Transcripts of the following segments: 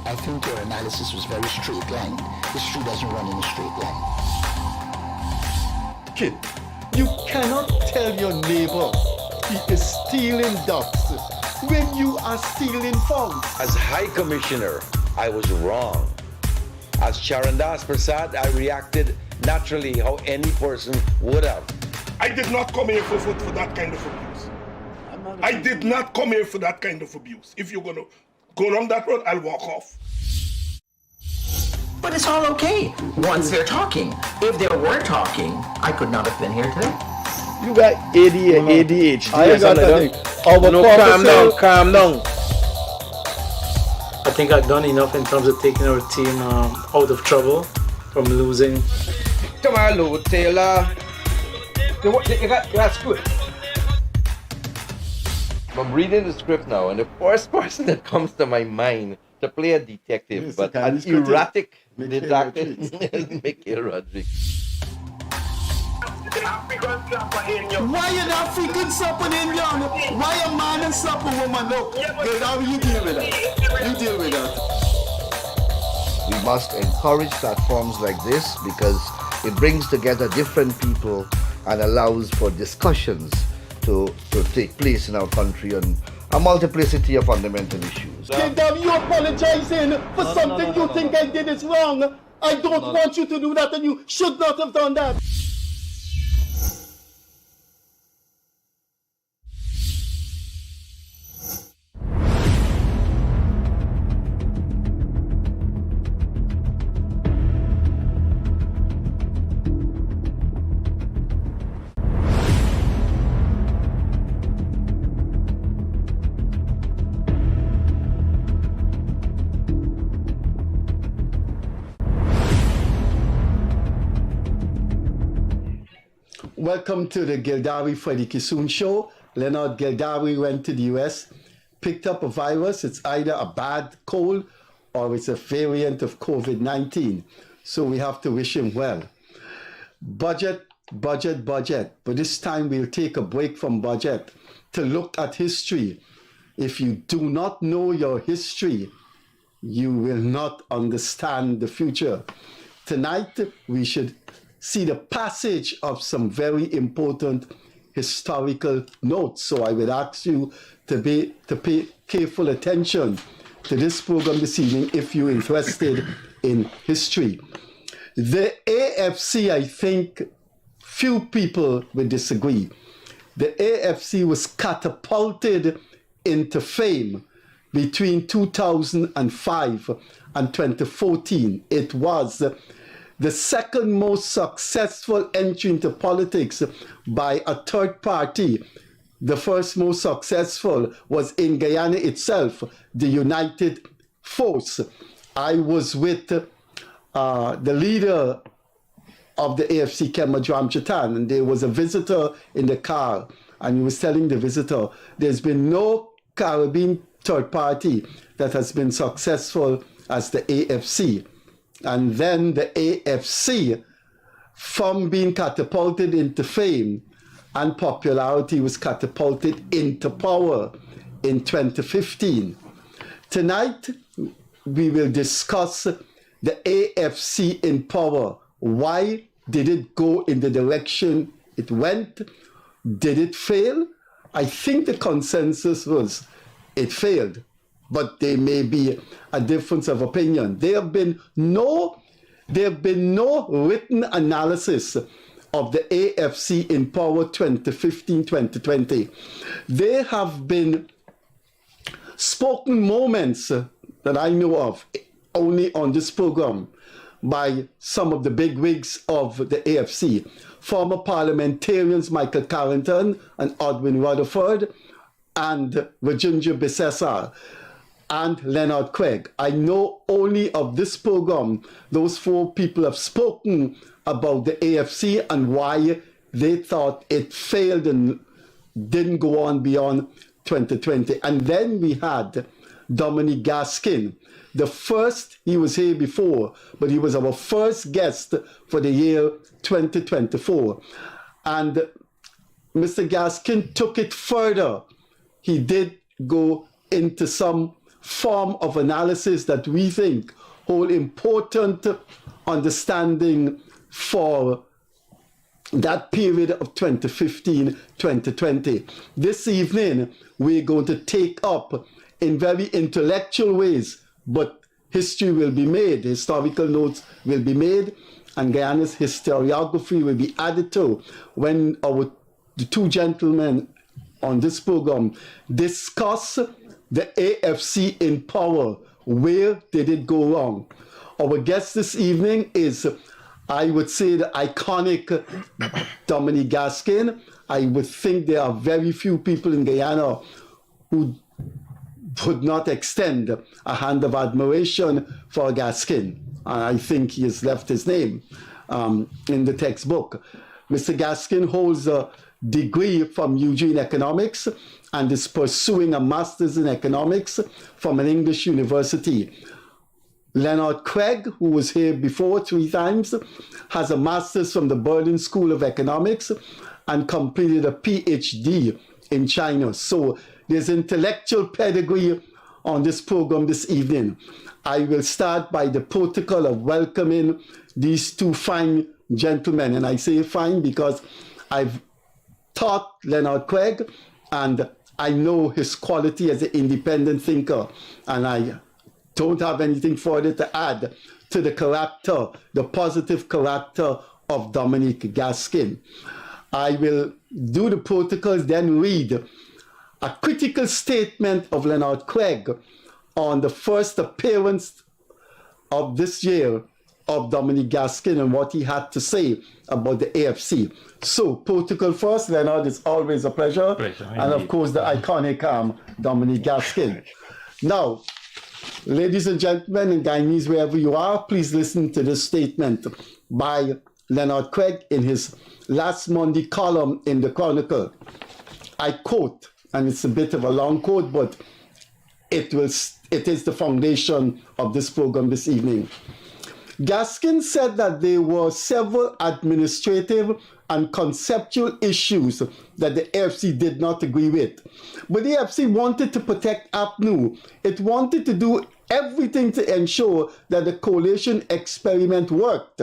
I think your analysis was very straight line. History doesn't run in a straight line. Kid, you cannot tell your neighbor he is stealing ducks when you are stealing funds. As High Commissioner, I was wrong. As Charandas Prasad, I reacted naturally how any person would have. I did not come here for that kind of abuse. I did not come here for that kind of abuse. If you're going to go along that road, I'll walk off. But it's all okay once they're talking. If they were talking, I could not have been here today. You got ADHD. I got that. Calm down. I think I've done enough in terms of taking our team out of trouble from losing. Come on, Lou Taylor. That's good. I'm reading the script now, and the first person that comes to my mind to play a detective, Yes, but the an erratic detective, is Michael Rodriguez. Why an African slap an Indian? Why a man and slap a woman? No, you deal with that. You deal with that. We must encourage platforms like this because it brings together different people and allows for discussions to take place in our country on a multiplicity of fundamental issues. Gildarie, you apologizing for something you think I did is wrong. I don't want you to do that, and you should not have done that. Welcome to the Gildarie Freddie Kissoon show. Leonard Gildarie went to the US, picked up a virus. It's either a bad cold or it's a variant of COVID-19. So we have to wish him well. Budget. But this time we'll take a break from budget to look at history. If you do not know your history, you will not understand the future. Tonight, we should see the passage of some very important historical notes. So I would ask you to pay careful attention to this program this evening if you're interested in history. The AFC, I think few people will disagree. The AFC was catapulted into fame between 2005 and 2014. It was the second most successful entry into politics by a third party. The first most successful was in Guyana itself, the United Force. I was with the leader of the AFC, Kemajram Chatan, and there was a visitor in the car, and he was telling the visitor, there's been no Caribbean third party that has been successful as the AFC. And then the AFC, from being catapulted into fame and popularity, was catapulted into power in 2015. Tonight, we will discuss the AFC in power. Why did it go in the direction it went? Did it fail? I think the consensus was it failed. But there may be a difference of opinion. There have been no written analysis of the AFC in power 2015-2020. There have been spoken moments that I know of only on this program by some of the big wigs of the AFC. Former parliamentarians Michael Carrington and Odwin Rutherford and Virginia Bissessar and Leonard Craig. I know only of this program, those four people have spoken about the AFC and why they thought it failed and didn't go on beyond 2020. And then we had Dominic Gaskin. The first, he was here before, but he was our first guest for the year 2024. And Mr. Gaskin took it further. He did go into some form of analysis that we think hold important understanding for that period of 2015-2020. This evening, we're going to take up in very intellectual ways, but history will be made, historical notes will be made, and Guyana's historiography will be added to when the two gentlemen on this program discuss the AFC in power. Where did it go wrong? Our guest this evening is, I would say, the iconic Dominic Gaskin. I would think there are very few people in Guyana who would not extend a hand of admiration for Gaskin. And I think he has left his name in the textbook. Mr. Gaskin holds a degree from Eugene Economics and is pursuing a master's in economics from an English university. Leonard Craig, who was here before 3 times, has a master's from the Berlin School of Economics and completed a PhD in China. So there's intellectual pedigree on this program this evening. I will start by the protocol of welcoming these two fine gentlemen. And I say fine because I've taught Leonard Craig and I know his quality as an independent thinker. And I don't have anything further to add to the character, the positive character of Dominic Gaskin. I will do the protocols, then read a critical statement of Leonard Craig on the first appearance of this year of Dominic Gaskin and what he had to say about the AFC. So, protocol first, Leonard, it's always a pleasure. And of course, the iconic Dominic Gaskin. Now, ladies and gentlemen, in Guyanese, wherever you are, please listen to this statement by Leonard Craig in his last Monday column in the Chronicle. I quote, and it's a bit of a long quote, but it is the foundation of this program this evening. Gaskin said that there were several administrative and conceptual issues that the AFC did not agree with. But the AFC wanted to protect APNU. It wanted to do everything to ensure that the coalition experiment worked.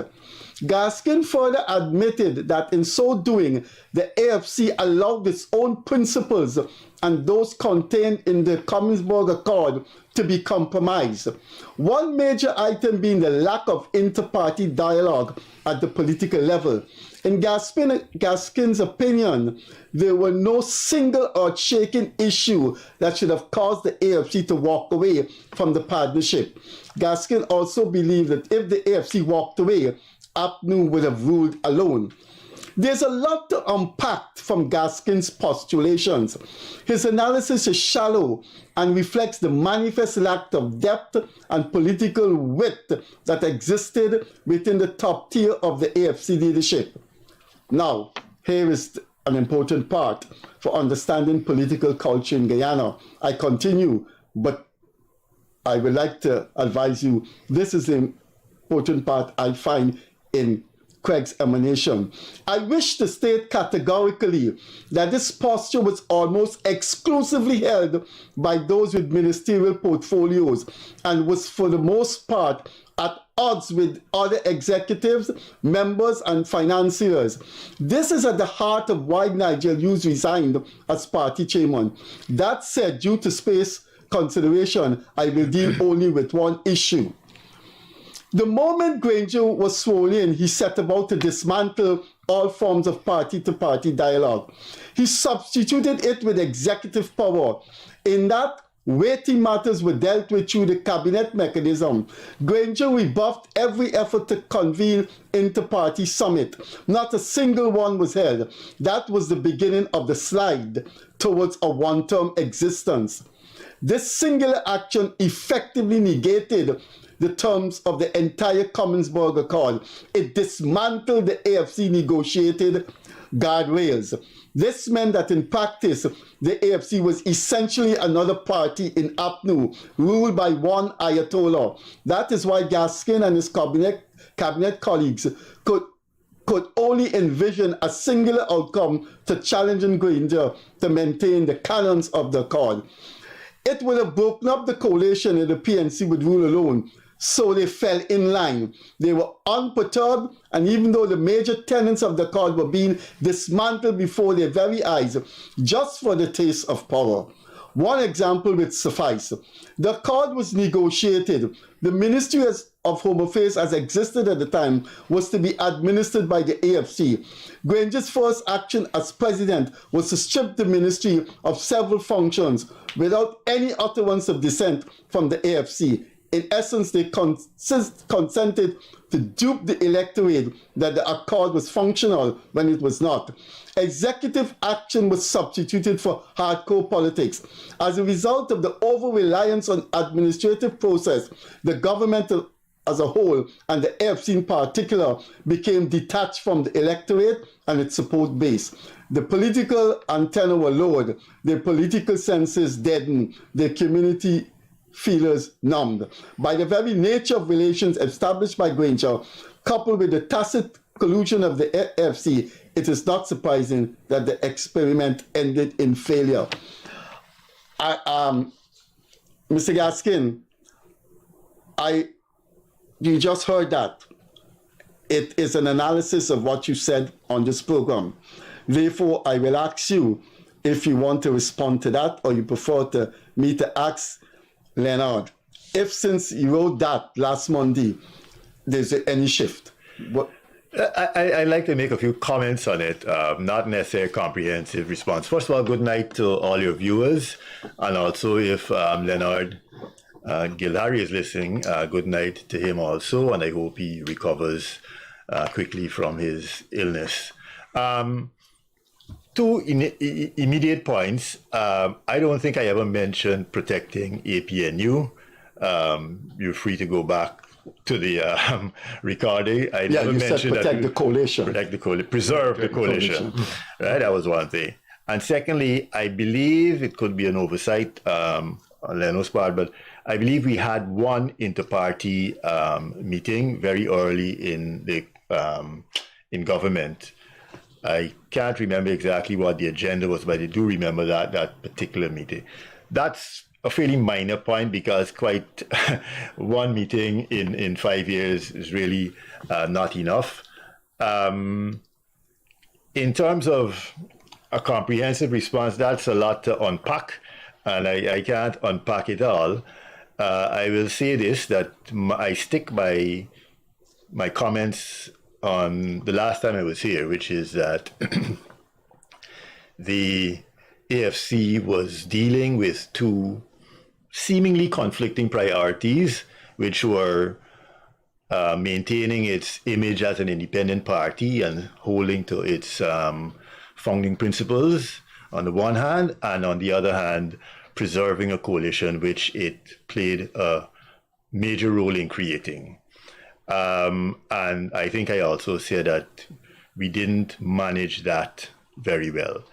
Gaskin further admitted that in so doing, the AFC allowed its own principles and those contained in the Commonwealth Accord to be compromised. One major item being the lack of inter-party dialogue at the political level. In Gaskin's opinion, there were no single earth-shaking issue that should have caused the AFC to walk away from the partnership. Gaskin also believed that if the AFC walked away, APNU would have ruled alone. There's a lot to unpack from Gaskin's postulations. His analysis is shallow and reflects the manifest lack of depth and political wit that existed within the top tier of the AFC leadership. Now, here is an important part for understanding political culture in Guyana. I continue, but I would like to advise you, this is the important part I find in Craig's emanation. I wish to state categorically that this posture was almost exclusively held by those with ministerial portfolios and was for the most part at odds with other executives, members, and financiers. This is at the heart of why Nigel Hughes resigned as party chairman. That said, due to space consideration, I will deal only with one issue. The moment Granger was sworn in, he set about to dismantle all forms of party-to-party dialogue. He substituted it with executive power. In that, weighty matters were dealt with through the cabinet mechanism. Granger rebuffed every effort to convene inter-party summit. Not a single one was held. That was the beginning of the slide towards a one-term existence. This singular action effectively negated the terms of the entire Commonwealth Accord. It dismantled the AFC negotiated guardrails. This meant that in practice, the AFC was essentially another party in APNU, ruled by one Ayatollah. That is why Gaskin and his cabinet colleagues could only envision a singular outcome to challenging Granger to maintain the canons of the Accord. it would have broken up the coalition and the PNC would rule alone. So they fell in line. They were unperturbed, and even though the major tenets of the accord were being dismantled before their very eyes, just for the taste of power. One example would suffice. The accord was negotiated. The Ministry of Home Affairs, as existed at the time, was to be administered by the AFC. Granger's first action as president was to strip the ministry of several functions without any utterance of dissent from the AFC. In essence, they consented to dupe the electorate that the accord was functional when it was not. Executive action was substituted for hardcore politics. As a result of the over-reliance on administrative process, the government as a whole, and the AFC in particular, became detached from the electorate and its support base. The political antenna were lowered, their political senses deadened, their community feelers numbed. By the very nature of relations established by Granger, coupled with the tacit collusion of the AFC, it is not surprising that the experiment ended in failure. Mr. Gaskin, you just heard that. It is an analysis of what you said on this program. Therefore, I will ask you if you want to respond to that, or you prefer me to ask Leonard, if since you wrote that last Monday, there's any shift. What? I'd like to make a few comments on it, not necessarily a comprehensive response. First of all, good night to all your viewers, and also if Leonard Gildarie is listening, good night to him also, and I hope he recovers quickly from his illness. Two immediate points. I don't think I ever mentioned protecting APNU. You're free to go back to the recording. I never mentioned that. Protect the coalition. Protect the coalition. Preserve the coalition. Right? That was one thing. And secondly, I believe it could be an oversight on Leno's part, but I believe we had one inter-party meeting very early in the in government. I can't remember exactly what the agenda was, but I do remember that particular meeting. That's a fairly minor point because quite one meeting in 5 years is really not enough. In terms of a comprehensive response, that's a lot to unpack, and I can't unpack it all. I will say this, that I stick by my comments on the last time I was here, which is that the AFC was dealing with two seemingly conflicting priorities, which were maintaining its image as an independent party and holding to its founding principles on the one hand, and on the other hand, preserving a coalition which it played a major role in creating. And I think I also said that we didn't manage that very well.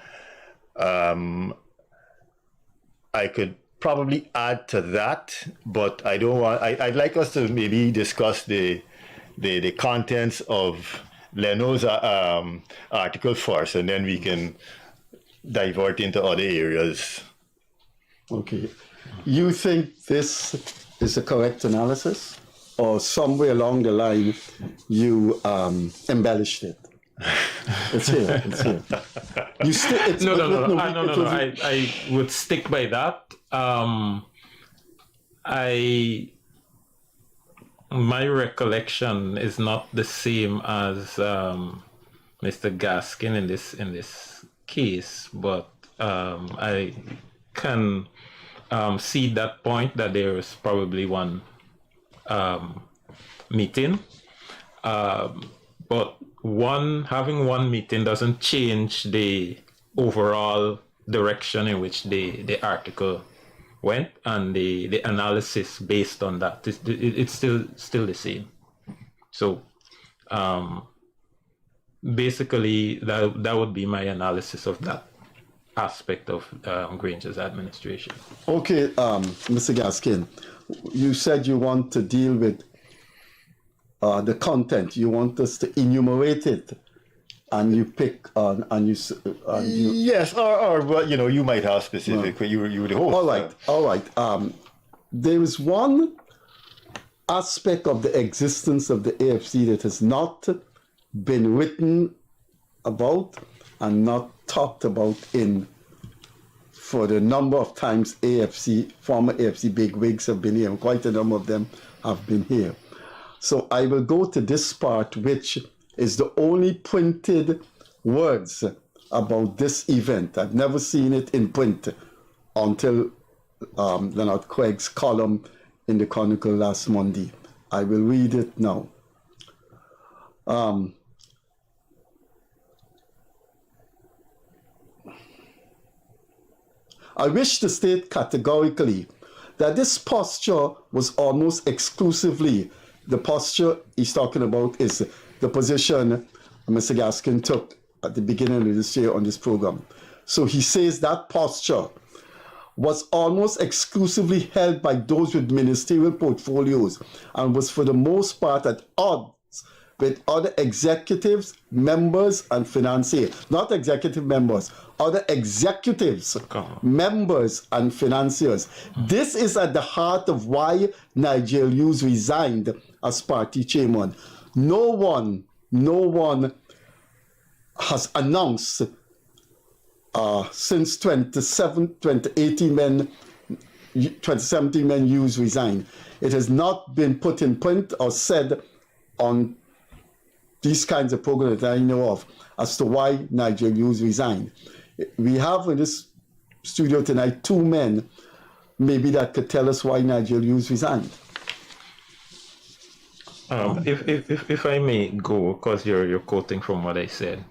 I could probably add to that, but I don't want. I'd like us to maybe discuss the contents of Leno's article first, and then we can divert into other areas. Okay. You think this is a correct analysis, or somewhere along the line you embellished it? It's here. It's here. No. I would stick by that. My recollection is not the same as Mr. Gaskin in this case, but I can see that point that there is probably one meeting, but having one meeting doesn't change the overall direction in which the article went, and the analysis based on that. It's still the same. So basically that would be my analysis of that aspect of Granger's administration. Okay, Mr. Gaskin, you said you want to deal with the content. You want us to enumerate it and you pick on and you Yes, or well, you might have specific. You were the host. all right. There is one aspect of the existence of the AFC that has not been written about and not talked about for the number of times former AFC bigwigs have been here, and quite a number of them have been here. So I will go to this part, which is the only printed words about this event. I've never seen it in print until Leonard Craig's column in the Chronicle last Monday. I will read it now. I wish to state categorically that this posture was almost exclusively, the posture he's talking about is the position Mr. Gaskin took at the beginning of this year on this program. So he says that posture was almost exclusively held by those with ministerial portfolios and was for the most part at odds with other executives, members, and financiers. Not executive members, other executives, members, and financiers. This is at the heart of why Nigel Hughes resigned as party chairman. No one has announced since 2017 when Hughes resigned. It has not been put in print or said on these kinds of programs that I know of as to why Nigel Hughes resigned. We have in this studio tonight 2 men maybe that could tell us why Nigel Hughes resigned. If I may go, because you're quoting from what I said.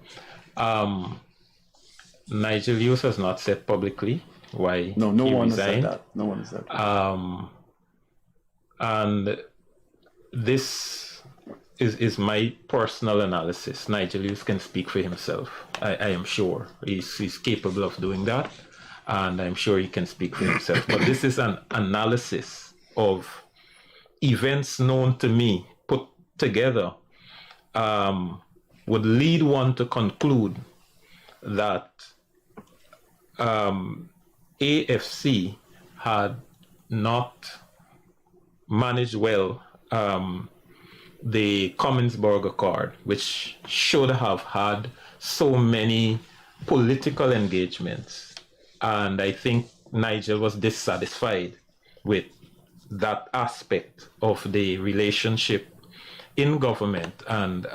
Nigel Hughes has not said publicly why no he one resigned. has said that. No one has said that. And this is my personal analysis. Nigel Hughes can speak for himself. I am sure he's capable of doing that, and I'm sure he can speak for himself. But this is an analysis of events known to me, put together, would lead one to conclude that AFC had not managed well the Commonsburg Accord, which should have had so many political engagements. And I think Nigel was dissatisfied with that aspect of the relationship in government and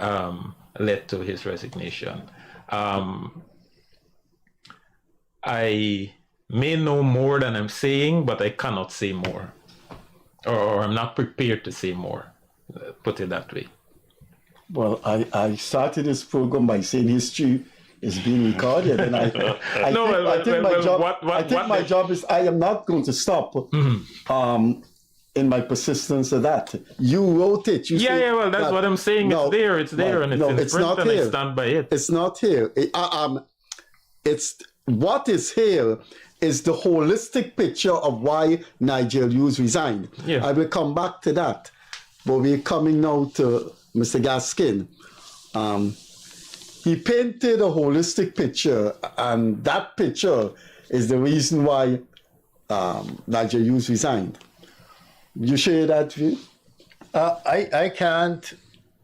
led to his resignation. I may know more than I'm saying, but I cannot say more, or I'm not prepared to say more. Put it that way. Well, I started this program by saying history is being recorded, and I think my job is I am not going to stop in my persistence of that. You wrote it. Well, that's what I'm saying. No, it's there, and it's in print, and I stand by it. It's not here. It's what is here is the holistic picture of why Nigel Hughes resigned. Yeah. I will come back to that. But we're coming now to Mr. Gaskin. He painted a holistic picture, and that picture is the reason why Nigel Hughes resigned. You share that view? I can't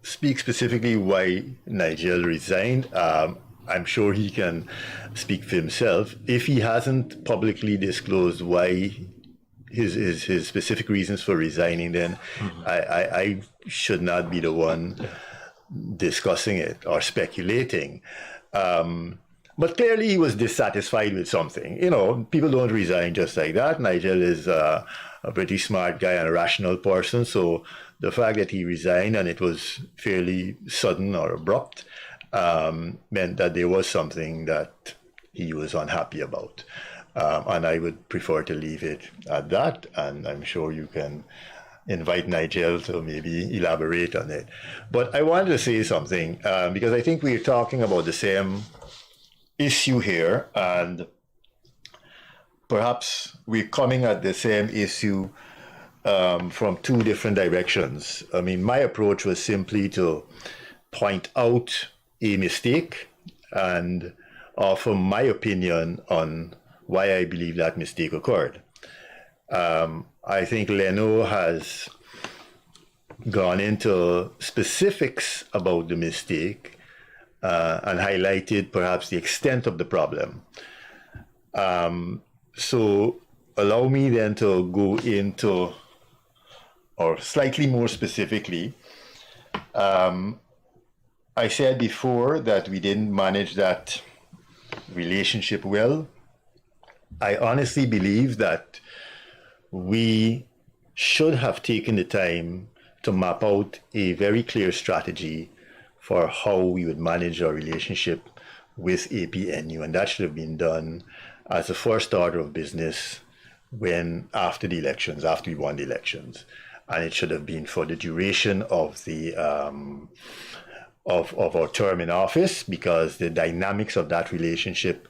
speak specifically why Nigel resigned. I'm sure he can speak for himself. If he hasn't publicly disclosed why his specific reasons for resigning, then I should not be the one discussing it or speculating. But clearly he was dissatisfied with something. You know, people don't resign just like that. Nigel is a pretty smart guy and a rational person. So the fact that he resigned and it was fairly sudden or abrupt meant that there was something that he was unhappy about. And I would prefer to leave it at that. And I'm sure you can invite Nigel to maybe elaborate on it. But I wanted to say something because I think we're talking about the same issue here, and perhaps we're coming at the same issue from 2 different directions. I mean, my approach was simply to point out a mistake and offer my opinion on why I believe that mistake occurred. I think Leno has gone into specifics about the mistake and highlighted perhaps the extent of the problem. So allow me then to go into, or slightly more specifically, I said before that we didn't manage that relationship well. I honestly believe that we should have taken the time to map out a very clear strategy for how we would manage our relationship with APNU, and that should have been done as a first order of business after the elections, after we won the elections, and it should have been for the duration of the of our term in office, because the dynamics of that relationship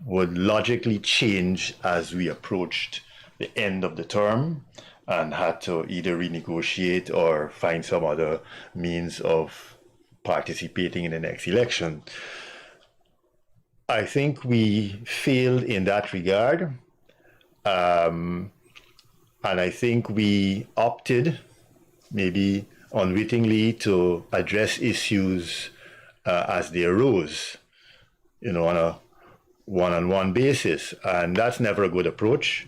would logically change as we approached the end of the term and had to either renegotiate or find some other means of participating in the next election. I think we failed in that regard. And I think we opted, maybe unwittingly, to address issues as they arose, on a one-on-one basis. And that's never a good approach.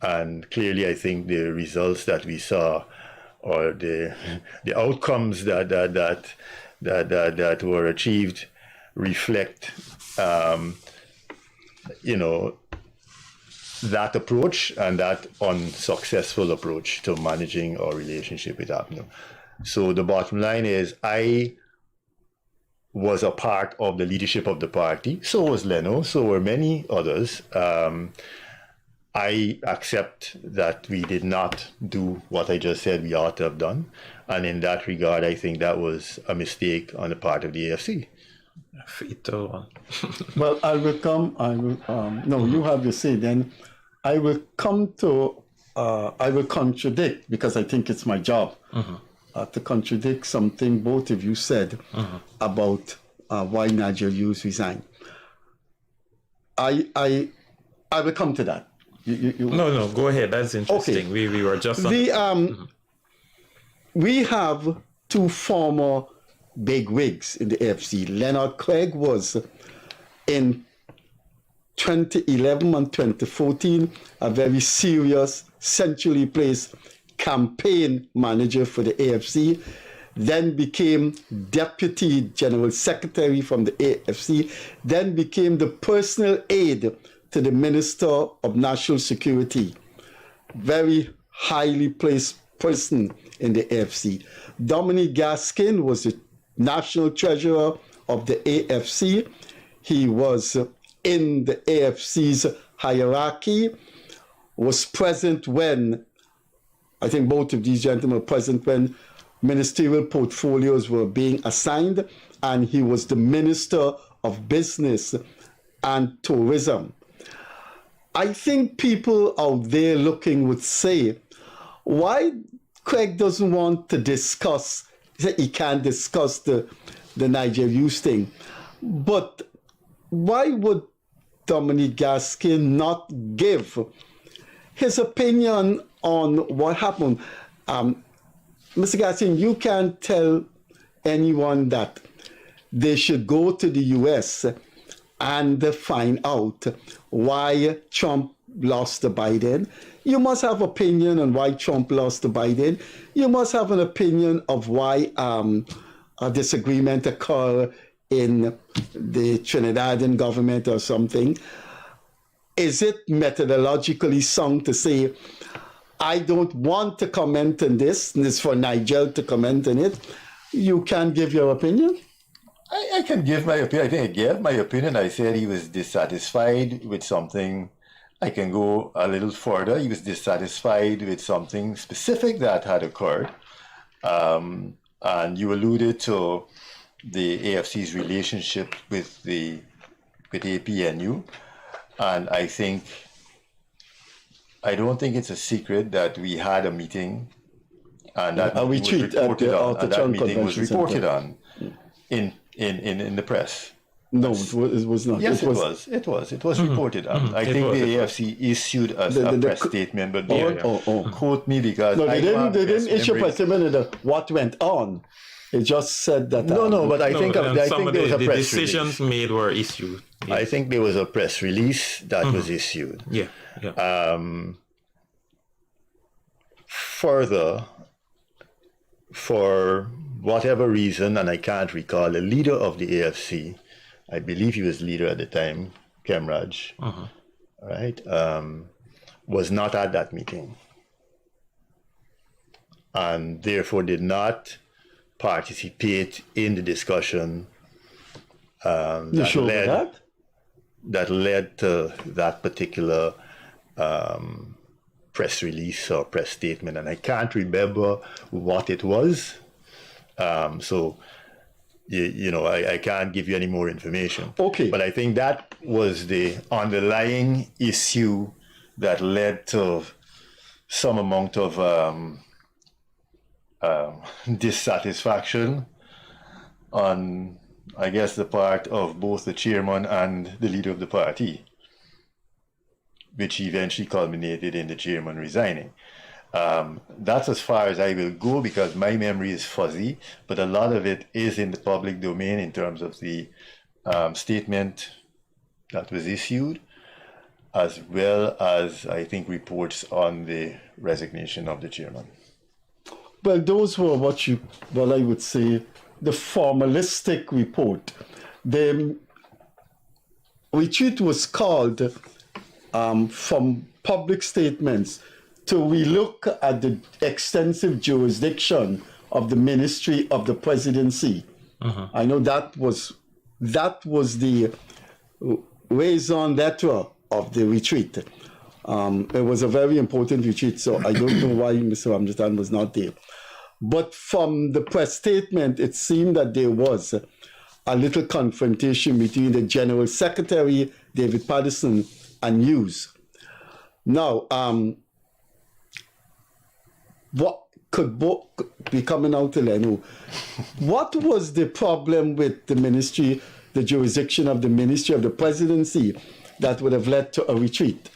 And clearly, I think the results that we saw, or the outcomes that were achieved, reflect, that approach and that unsuccessful approach to managing our relationship with APNU. So the bottom line is, I was a part of the leadership of the party. So was Leno. So were many others. I accept that we did not do what I just said we ought to have done. And in that regard, I think that was a mistake on the part of the AFC. Well, no, you have your say then. I will contradict, because I think it's my job to contradict something both of you said about why Nigel Hughes resigned. I will come to that. No, go ahead. That's interesting. Okay. We were just we have two former big wigs in the AFC. Leonard Clegg was in 2011 and 2014 a very serious, centrally placed campaign manager for the AFC, then became Deputy General Secretary from the AFC, then became the personal aide to the Minister of National Security. Very highly placed person in the AFC. Dominic Gaskin was the National Treasurer of the AFC. He was in the AFC's hierarchy, was present when, I think both of these gentlemen were present when ministerial portfolios were being assigned, and he was the Minister of Business and Tourism. I think people out there looking would say, why Craig doesn't want to discuss, he can't discuss the Nigel Hughes thing, but why would Dominic Gaskin not give his opinion on what happened? Mr. Gaskin, you can't tell anyone that they should go to the US and find out why Trump lost to Biden. You must have opinion on why Trump lost to Biden. You must have an opinion of why a disagreement occurred in the Trinidadian government or something. Is it methodologically sound to say, I don't want to comment on this, and it's for Nigel to comment on it? You can give your opinion? I can give my opinion. I think I gave my opinion. I said he was dissatisfied with something. I can go a little further. He was dissatisfied with something specific that had occurred. And you alluded to the AFC's relationship with APNU. And I don't think it's a secret that we had a meeting And that A meeting retreat at the Outer that Town meeting was Convention reported Center. on in the press. No, it was not. Yes, it was. It was reported on. I think the AFC issued us a press statement, but don't quote me because no, they didn't issue a press statement of what went on. It just said that. No, but I think there was a the press decisions release. made were issued. Yes. I think there was a press release that was issued. Yeah. Further, for whatever reason, and I can't recall, the leader of the AFC, I believe he was leader at the time, Kemraj, right, was not at that meeting, and therefore did not participate in the discussion that led to that particular press release or press statement, and I can't remember what it was. So, I can't give you any more information. Okay. But I think that was the underlying issue that led to some amount of dissatisfaction on, I guess, the part of both the chairman and the leader of the party, which eventually culminated in the chairman resigning. That's as far as I will go because my memory is fuzzy, but a lot of it is in the public domain in terms of the statement that was issued, as well as, I think, reports on the resignation of the chairman. Well, those were what I would say, the formalistic report. The retreat was called from public statements to relook at the extensive jurisdiction of the Ministry of the Presidency. I know that was the raison d'etre of the retreat. It was a very important retreat, so I don't know why Mr. Ramjatan was not there. But from the press statement, it seemed that there was a little confrontation between the General Secretary, David Patterson, and Hughes. Now, what could be coming out to Leno? What was the problem with the ministry, the jurisdiction of the Ministry of the Presidency that would have led to a retreat?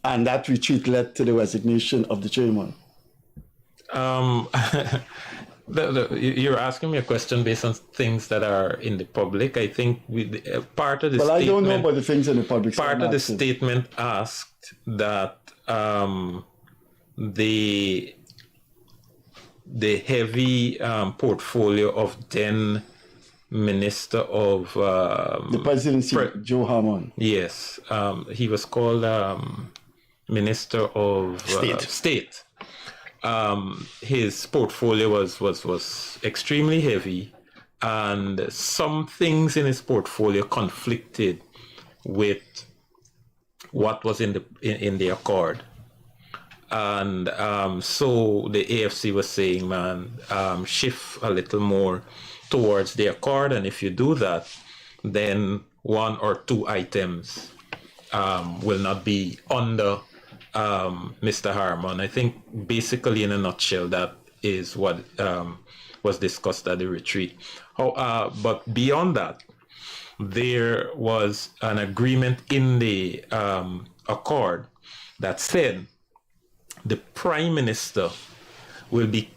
And that retreat led to the resignation of the chairman. You're asking me a question based on things that are in the public. I think part of the statement... I don't know about the things in the public. Part of the statement asked that the heavy portfolio of then Minister of... the Presidency, Joe Harmon. Yes. He was called Minister of State. His portfolio was extremely heavy, and some things in his portfolio conflicted with what was in the accord. And so the AFC was saying, man, shift a little more towards the accord, and if you do that, then one or two items will not be under Mr. Harmon. I think basically in a nutshell that is what was discussed at the retreat. But beyond that, there was an agreement in the accord that said the Prime Minister will be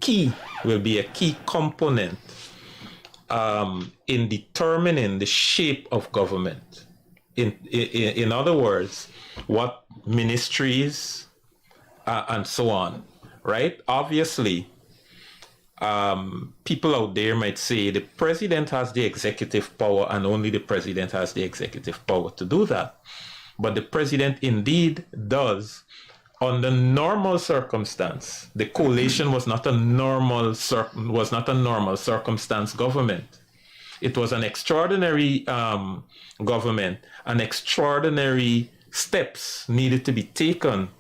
a key component in determining the shape of government. In other words, what ministries and so on, right? Obviously, people out there might say the president has the executive power and only the president has the executive power to do that. But the president indeed does. Under normal circumstance, the coalition was not a normal circumstance government. It was an extraordinary government, and extraordinary steps needed to be taken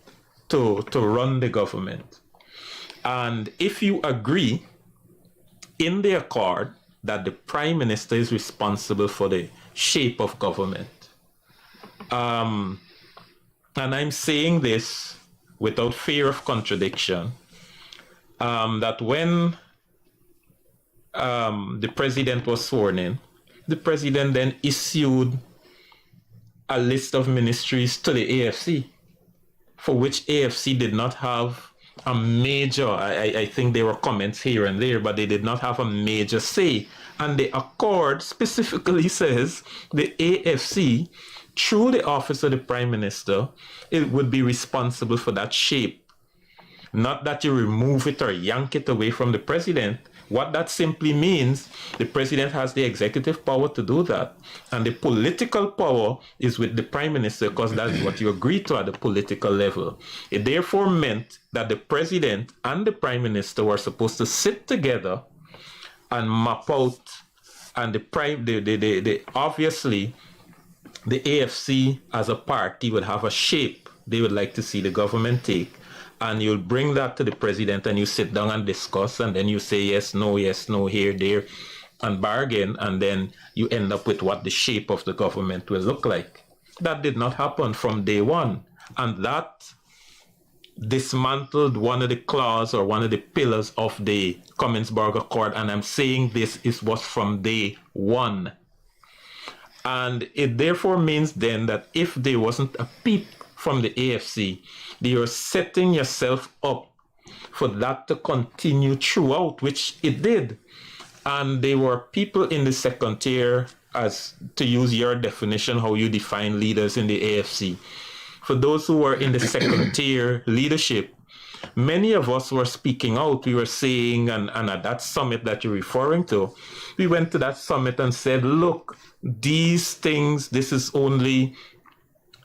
to run the government. And if you agree in the accord that the Prime Minister is responsible for the shape of government, and I'm saying this without fear of contradiction, that when the president was sworn in, the president then issued a list of ministries to the AFC, for which AFC did not have a major, I think there were comments here and there, but they did not have a major say. And the accord specifically says the AFC, through the office of the prime minister, it would be responsible for that shape. Not that you remove it or yank it away from the president. What that simply means, the president has the executive power to do that. And the political power is with the prime minister, because that's what you agree to at the political level. It therefore meant that the president and the prime minister were supposed to sit together and map out, and obviously the AFC as a party would have a shape they would like to see the government take. And you'll bring that to the president and you sit down and discuss, and then you say yes, no, here, there, and bargain, and then you end up with what the shape of the government will look like. That did not happen from day one. And that dismantled one of the clause or one of the pillars of the Commonsburg Accord. And I'm saying this was from day one. And it therefore means then that if there wasn't a peep from the AFC, you're setting yourself up for that to continue throughout, which it did. And there were people in the second tier, as to use your definition, how you define leaders in the AFC. For those who were in the second tier leadership, many of us were speaking out. We were saying, and at that summit that you're referring to, we went to that summit and said, look, these things, this is only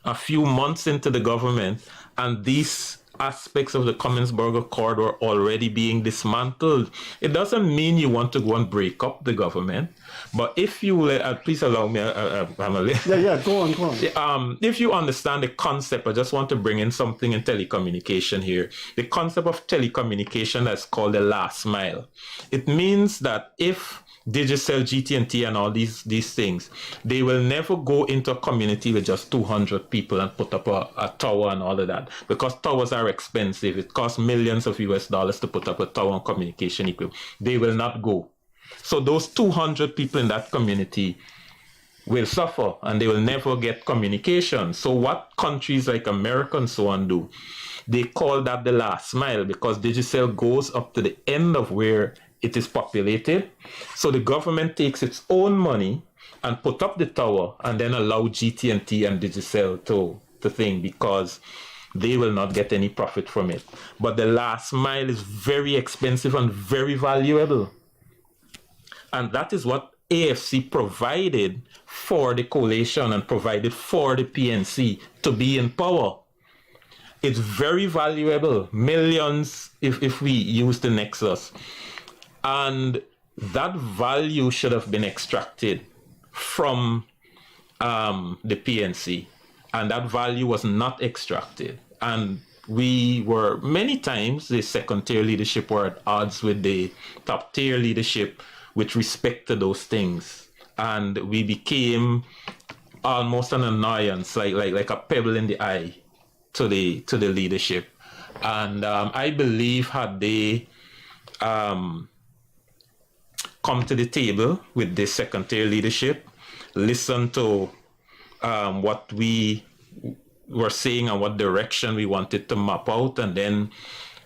a few months into the government, and these aspects of the Commonsburg Accord were already being dismantled. It doesn't mean you want to go and break up the government, but if you please allow me, go on. If you understand the concept, I just want to bring in something in telecommunication here. The concept of telecommunication that's called the last mile. It means that if Digicel, GT&T, and all these things, they will never go into a community with just 200 people and put up a tower and all of that, because towers are expensive. It costs millions of US dollars to put up a tower and communication equipment. They will not go. So those 200 people in that community will suffer, and they will never get communication. So what countries like America and so on do, they call that the last mile, because Digicel goes up to the end of where it is populated. So the government takes its own money and put up the tower and then allow GT&T and Digicel to thing, because they will not get any profit from it. But the last mile is very expensive and very valuable. And that is what AFC provided for the coalition and provided for the PNC to be in power. It's very valuable, millions if we use the nexus. And that value should have been extracted from the PNC. And that value was not extracted. And we were, many times, the second tier leadership were at odds with the top tier leadership with respect to those things. And we became almost an annoyance, like a pebble in the eye to the leadership. And I believe had they come to the table with the second tier leadership, listen to what we were saying and what direction we wanted to map out, and then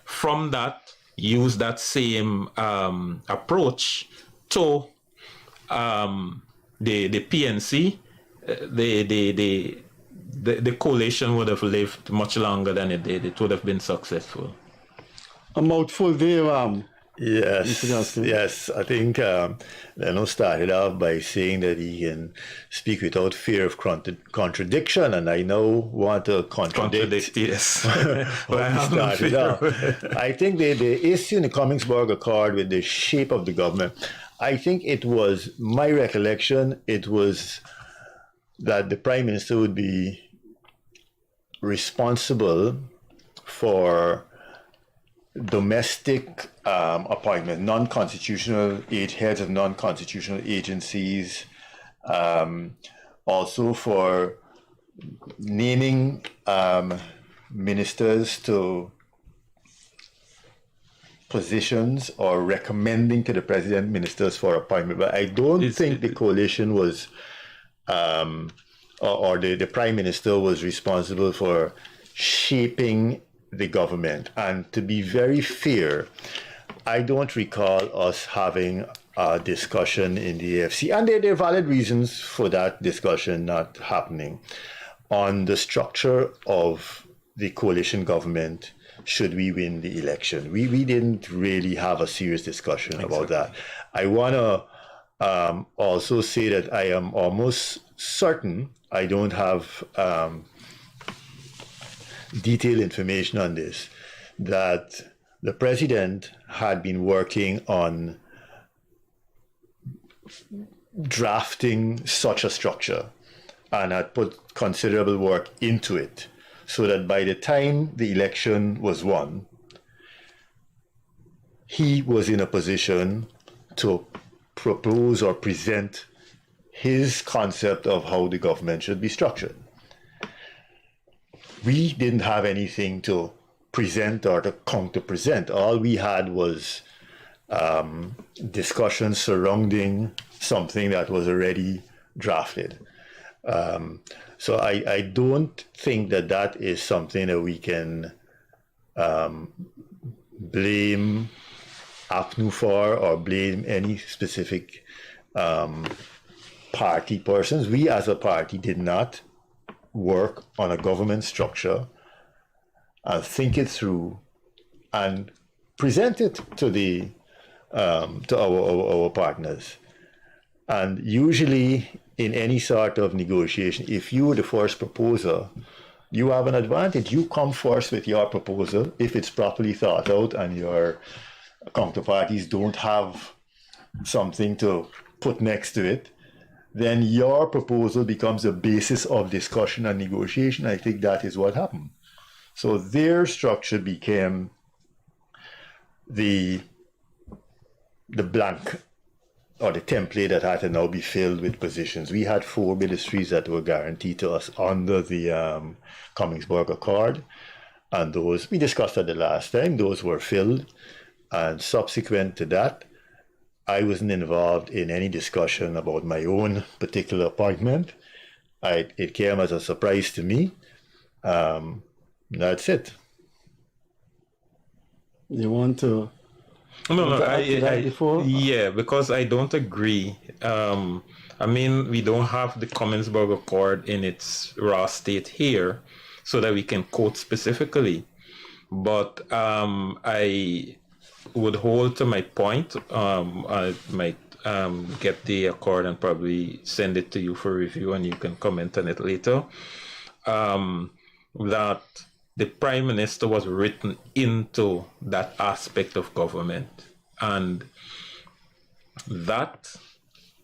from that use that same approach to the PNC, the coalition would have lived much longer than it did. It would have been successful. A mouthful there, Yes. I think Leno started off by saying that he can speak without fear of contradiction, and I now want to contradict. Yes. I think the issue in the Commonsburg Accord with the shape of the government, I think it was, my recollection, it was that the Prime Minister would be responsible for domestic appointment, non-constitutional heads of non-constitutional agencies, also for naming ministers to positions or recommending to the president ministers for appointment. But I don't think the coalition was, or the prime minister was responsible for shaping the government. And to be very fair, I don't recall us having a discussion in the AFC, and there are valid reasons for that discussion not happening, on the structure of the coalition government should we win the election. We didn't really have a serious discussion about that. I want to also say that I am almost certain, I don't have detailed information on this, that the president had been working on drafting such a structure and had put considerable work into it, so that by the time the election was won, he was in a position to propose or present his concept of how the government should be structured. We didn't have anything to present or to counter-present. All we had was discussions surrounding something that was already drafted. So I don't think that that is something that we can blame APNU for, or blame any specific party persons. We as a party did not work on a government structure and think it through and present it to the to our partners. And usually in any sort of negotiation, if you are the first proposer, you have an advantage. You come first with your proposal if it's properly thought out and your counterparties don't have something to put next to it, then your proposal becomes a basis of discussion and negotiation. I think that is what happened. So their structure became the blank or the template that had to now be filled with positions. We had 4 ministries that were guaranteed to us under the Commingsburg Accord, and those, we discussed at the last time, those were filled. And subsequent to that, I wasn't involved in any discussion about my own particular appointment. It came as a surprise to me. That's it. You want to? No, yeah, because I don't agree. I mean, we don't have the Commingsburg Accord in its raw state here so that we can quote specifically. But I would hold to my point. I might get the accord and probably send it to you for review, and you can comment on it later. That the Prime Minister was written into that aspect of government, and that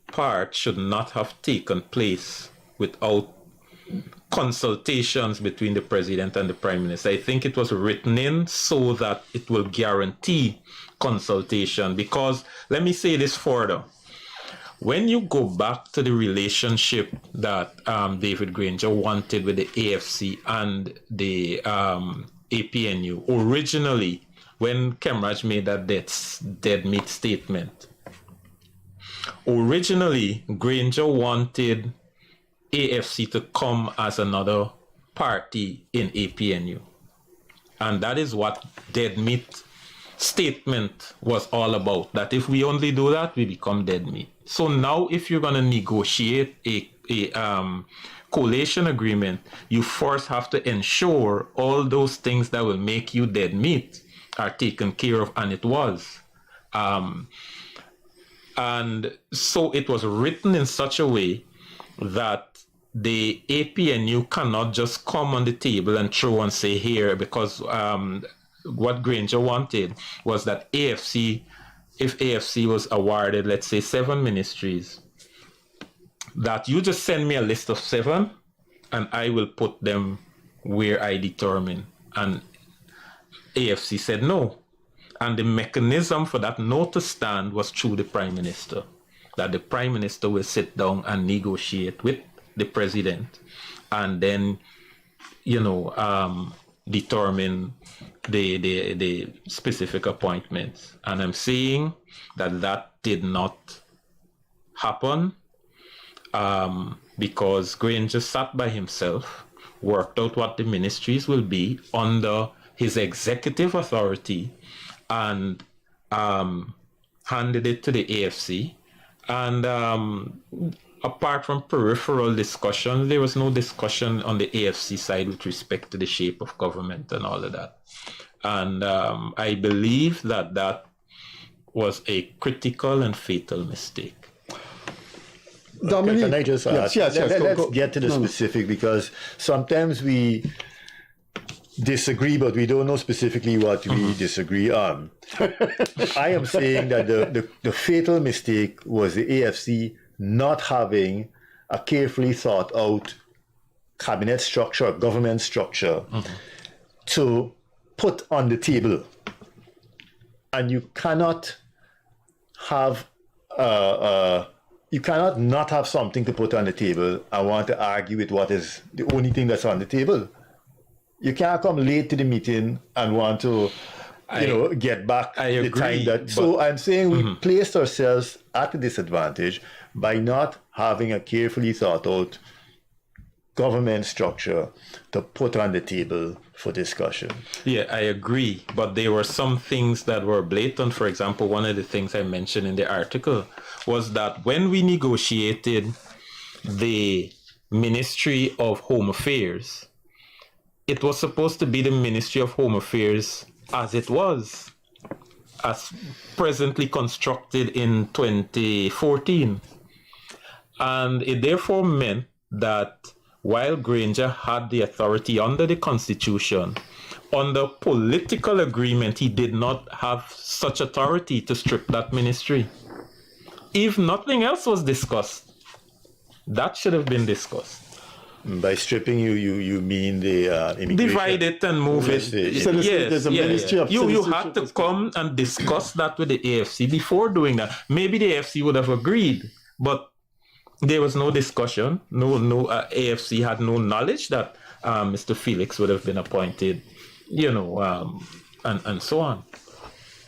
part should not have taken place without consultations between the President and the Prime Minister. I think it was written in so that it will guarantee consultation, because let me say this further. When you go back to the relationship that David Granger wanted with the AFC and the APNU, originally, when Kemraj made that dead meat statement, originally, Granger wanted AFC to come as another party in APNU. And that is what dead meat statement was all about, that if we only do that, we become dead meat. So now if you're going to negotiate a coalition agreement, you first have to ensure all those things that will make you dead meat are taken care of, and it was. And so it was written in such a way that the APNU cannot just come on the table and throw and say here, because what Granger wanted was that AFC, if AFC was awarded, let's say 7 ministries, that you just send me a list of 7 and I will put them where I determine. And AFC said no. And the mechanism for that no to stand was through the Prime Minister, that the Prime Minister will sit down and negotiate with the President, and then, determine the specific appointments. And I'm seeing that did not happen because Granger sat by himself, worked out what the ministries will be under his executive authority, and handed it to the AFC. And apart from peripheral discussion, there was no discussion on the AFC side with respect to the shape of government and all of that. And I believe that was a critical and fatal mistake. Dominic, can I just ask? yes, Let's get to the specific, because sometimes we disagree, but we don't know specifically what we disagree on. I am saying that the fatal mistake was the AFC not having a carefully thought out cabinet structure, government structure to put on the table. And you cannot have you cannot not have something to put on the table and want to argue with what is the only thing that's on the table. You can't come late to the meeting and want to, get back the time that. So I'm saying we placed ourselves at a disadvantage by not having a carefully thought out government structure to put on the table for discussion. Yeah, I agree. But there were some things that were blatant. For example, one of the things I mentioned in the article was that when we negotiated the Ministry of Home Affairs, it was supposed to be the Ministry of Home Affairs as it was, as presently constructed in 2014. And it therefore meant that while Granger had the authority under the Constitution, under political agreement, he did not have such authority to strip that ministry. If nothing else was discussed, that should have been discussed. By stripping you mean the immigration? Divide it and move it. There's a ministry of you had to come and discuss that with the AFC before doing that. Maybe the AFC would have agreed, but there was no discussion. AFC had no knowledge that Mr. Felix would have been appointed, and so on.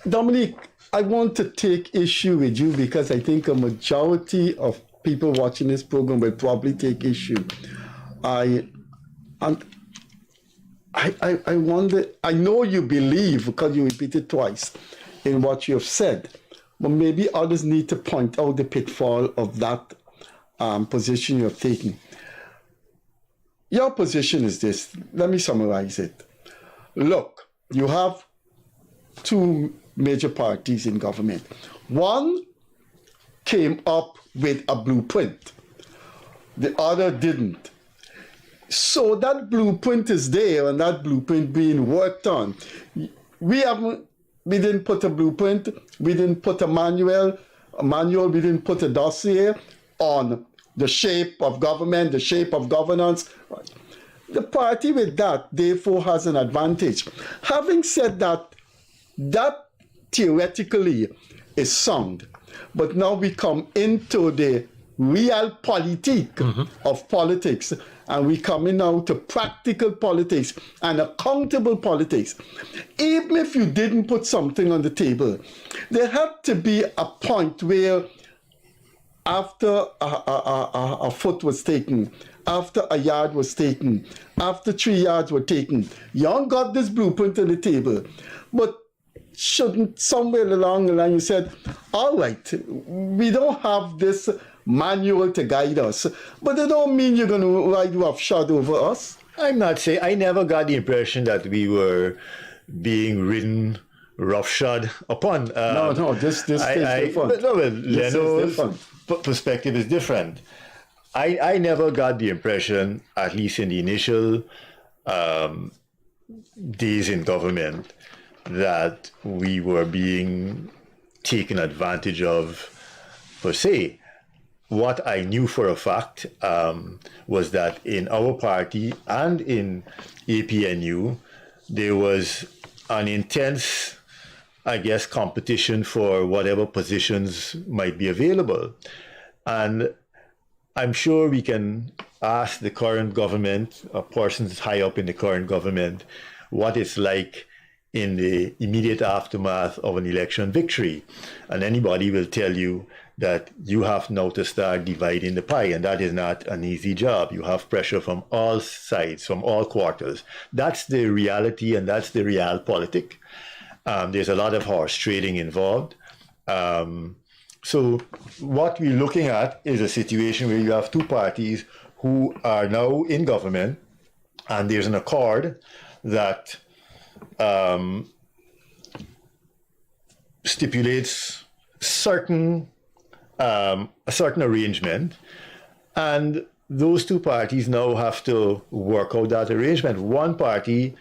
Dominic, I want to take issue with you because I think a majority of people watching this program will probably take issue. I wonder, I know you believe, because you repeated twice, in what you have said, but maybe others need to point out the pitfall of that position you have taken. Your position is this. Let me summarize it. Look, you have two major parties in government. One came up with a blueprint. The other didn't. So that blueprint is there, and that blueprint being worked on. We didn't put a blueprint, we didn't put a manual, we didn't put a dossier on the shape of government, the shape of governance. The party with that, therefore, has an advantage. Having said that, that theoretically is sound. But now we come into the realpolitik of politics, and we come in now to practical politics and accountable politics. Even if you didn't put something on the table, there had to be a point where after a foot was taken, after a yard was taken, after 3 yards were taken, you got this blueprint on the table. But shouldn't somewhere along the line you said, all right, we don't have this manual to guide us, but it don't mean you're going to ride roughshod over us? I'm not saying, I never got the impression that we were being ridden roughshod upon. This is different. Leno's perspective is different. I never got the impression, at least in the initial days in government, that we were being taken advantage of per se. What I knew for a fact was that in our party and in APNU, there was an intense, competition for whatever positions might be available. And I'm sure we can ask the current government, or persons high up in the current government, what it's like in the immediate aftermath of an election victory. And anybody will tell you that you have now to start dividing the pie, and that is not an easy job. You have pressure from all sides, from all quarters. That's the reality, and that's the realpolitik. There's a lot of horse trading involved. So what we're looking at is a situation where you have two parties who are now in government, and there's an accord that stipulates a certain arrangement, and those two parties now have to work out that arrangement. One party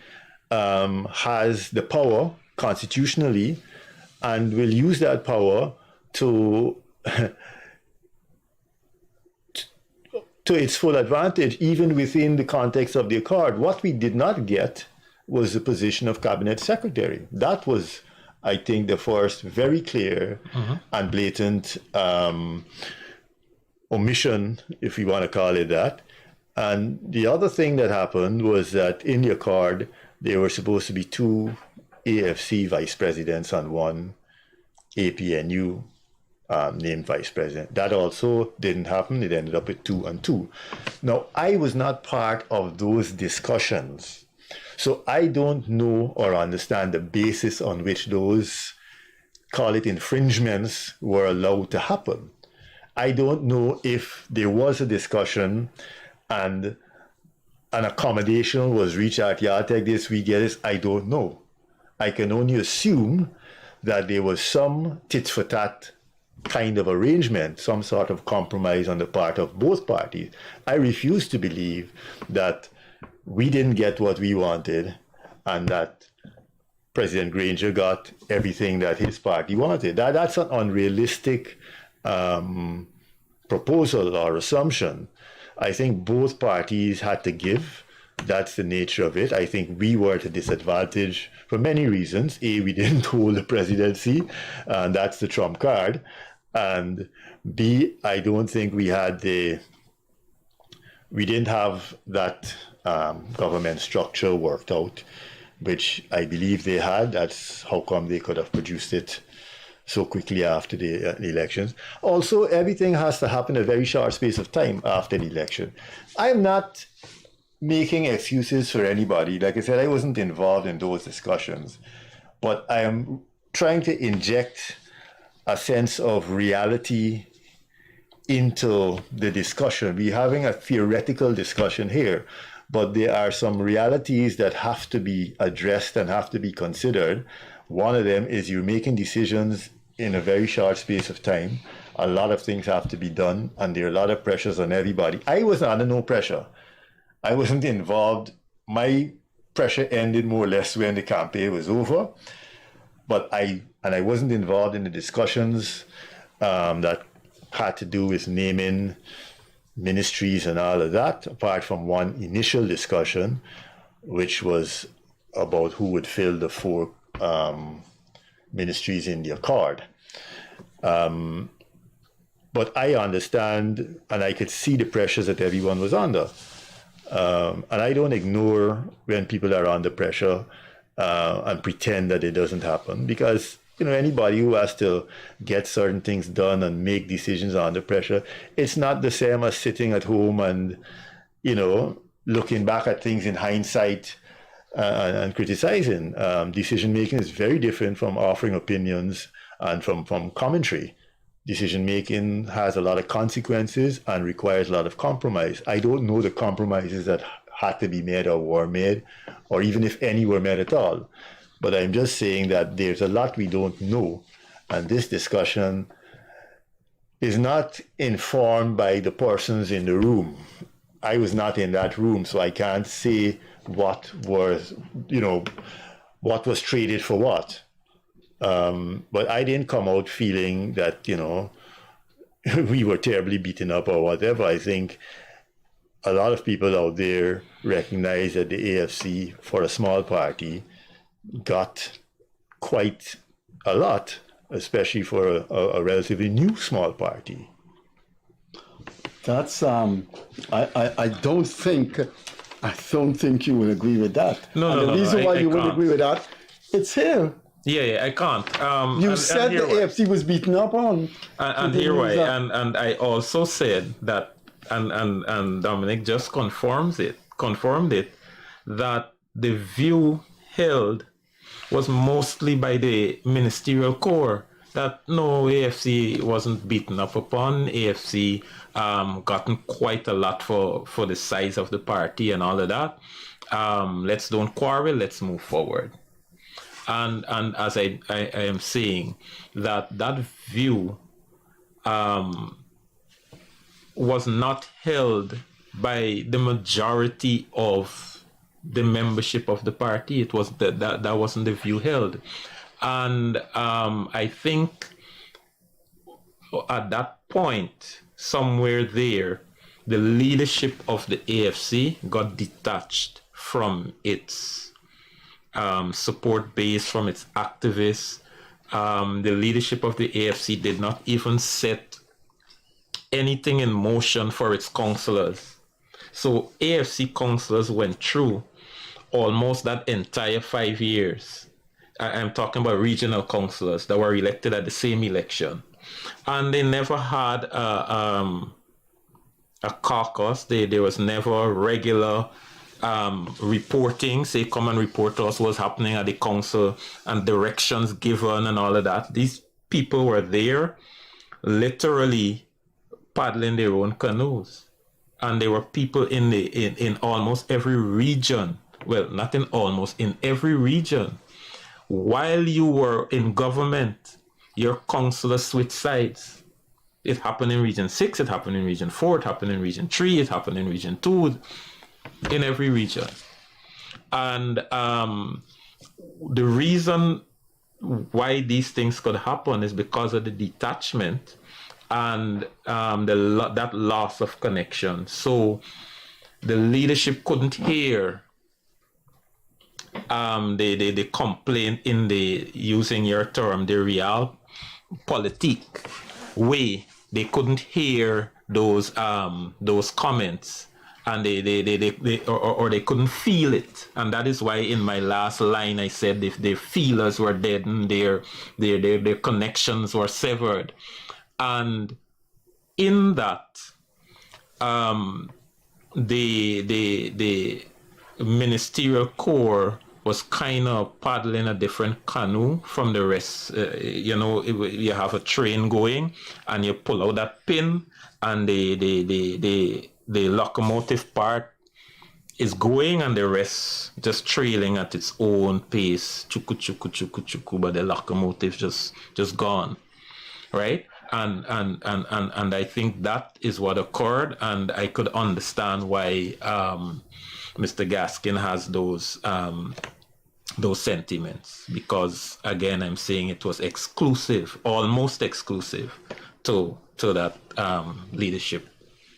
has the power constitutionally and will use that power to its full advantage, even within the context of the accord. What we did not get was the position of cabinet secretary. That was, I think, the first very clear and blatant omission, if we want to call it that. And the other thing that happened was that in the accord, there were supposed to be two AFC vice presidents and one APNU named vice president. That also didn't happen. It ended up with 2 and 2. Now, I was not part of those discussions, so I don't know or understand the basis on which those, call it infringements, were allowed to happen. I don't know if there was a discussion and an accommodation was reached at Yartek this week. Yes, I don't know. I can only assume that there was some tit for tat kind of arrangement, some sort of compromise on the part of both parties. I refuse to believe that we didn't get what we wanted and that President Granger got everything that his party wanted. That's an unrealistic proposal or assumption. I think both parties had to give. That's the nature of it. I think we were at a disadvantage for many reasons. A, we didn't hold the presidency, and that's the trump card. And B, I don't think we didn't have that government structure worked out, which I believe they had. That's how come they could have produced it so quickly after the elections. Also, everything has to happen in a very short space of time after the election. I'm not making excuses for anybody. Like I said, I wasn't involved in those discussions, but I am trying to inject a sense of reality into the discussion. We're having a theoretical discussion here, but there are some realities that have to be addressed and have to be considered. One of them is you're making decisions in a very short space of time. A lot of things have to be done, and there are a lot of pressures on everybody. I was under no pressure. I wasn't involved. My pressure ended more or less when the campaign was over, but I wasn't involved in the discussions that had to do with naming ministries and all of that, apart from one initial discussion, which was about who would fill the 4 ministries in the accord. But I understand, and I could see the pressures that everyone was under. And I don't ignore when people are under pressure and pretend that it doesn't happen, because anybody who has to get certain things done and make decisions under pressure, it's not the same as sitting at home and looking back at things in hindsight and criticizing. Decision making is very different from offering opinions and from commentary. Decision making has a lot of consequences and requires a lot of compromise. I don't know the compromises that had to be made or were made, or even if any were made at all. But I'm just saying that there's a lot we don't know. And this discussion is not informed by the persons in the room. I was not in that room, so I can't say what was traded for what. But I didn't come out feeling that, we were terribly beaten up or whatever. I think a lot of people out there recognize that the AFC, for a small party, got quite a lot, especially for a relatively new small party. That's I don't think I don't think you will agree with that. No, and no, the no, reason why I you wouldn't can't. agree with that, it's here. Yeah, I can't. You said the AFC was beaten up on. And here why, and I also said that, and Dominic just confirmed it, that the view held was mostly by the ministerial core that no, AFC wasn't beaten up upon. AFC gotten quite a lot for the size of the party and all of that. Let's don't quarrel, let's move forward. And as I am saying, that view was not held by the majority of the membership of the party. It was that wasn't the view held. And I think at that point, somewhere there, the leadership of the AFC got detached from its support base, from its activists. The leadership of the AFC did not even set anything in motion for its councillors. So AFC councillors went through almost that entire 5 years. I'm talking about regional councillors that were elected at the same election. And they never had a caucus. There was never regular reporting, say come and report to us what's happening at the council and directions given and all of that. These people were there literally paddling their own canoes. And there were people in almost every region. Well, not in almost, in every region. While you were in government, your councillors switched sides. It happened in Region 6, it happened in Region 4, it happened in Region 3, it happened in Region 2, in every region. And the reason why these things could happen is because of the detachment and that loss of connection. So the leadership couldn't hear the complaint in the, using your term, the real politique way. They couldn't hear those comments, and they couldn't feel it. And that is why in my last line I said if their feelers were dead and their connections were severed. And in that, the ministerial core was kind of paddling a different canoe from the rest. You have a train going and you pull out that pin and the locomotive part is going and the rest just trailing at its own pace. Chuku, chuku, chuku, chuku, but the locomotive just gone, right? And I think that is what occurred, and I could understand why Mr. Gaskin has those sentiments, because again I'm saying it was exclusive, almost exclusive to that leadership,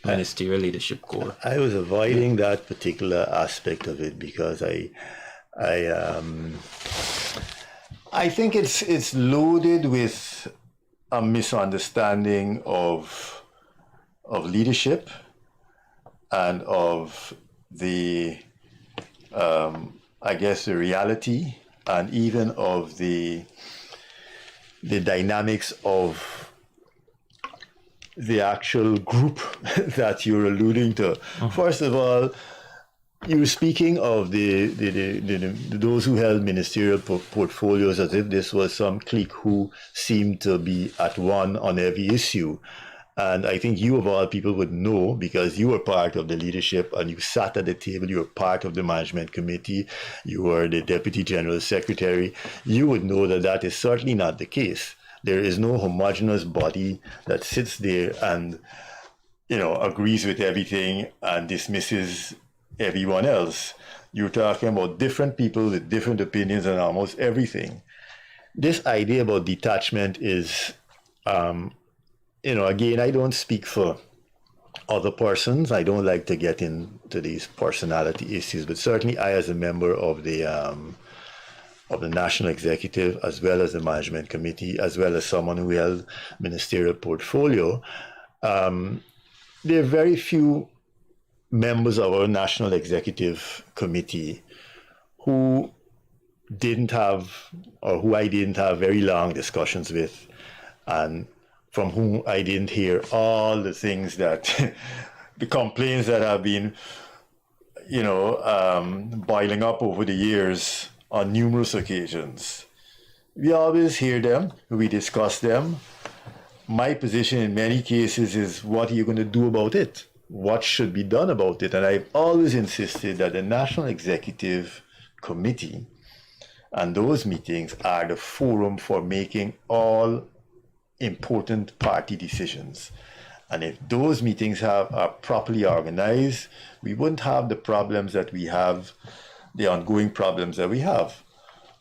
ministerial leadership core. I was avoiding that particular aspect of it because I think it's loaded with a misunderstanding of leadership and of the I guess the reality and even of the dynamics of the actual group that you're alluding to. First of all, you were speaking of those who held ministerial portfolios as if this was some clique who seemed to be at one on every issue. And I think you of all people would know, because you were part of the leadership and you sat at the table, you were part of the management committee, you were the deputy general secretary, you would know that that is certainly not the case. There is no homogeneous body that sits there and, agrees with everything and dismisses everyone else. You're talking about different people with different opinions on almost everything. This idea about detachment is, again, I don't speak for other persons. I don't like to get into these personality issues, but certainly I, as a member of the national executive, as well as the management committee, as well as someone who held ministerial portfolio, there are very few members of our National Executive Committee who didn't have, or who I didn't have very long discussions with, and from whom I didn't hear all the things that, the complaints that have been, boiling up over the years on numerous occasions. We always hear them, we discuss them. My position in many cases is, what are you going to do about it? What should be done about it? And I've always insisted that the National Executive Committee and those meetings are the forum for making all important party decisions. And if those meetings are properly organized, we wouldn't have the problems that we have, the ongoing problems that we have.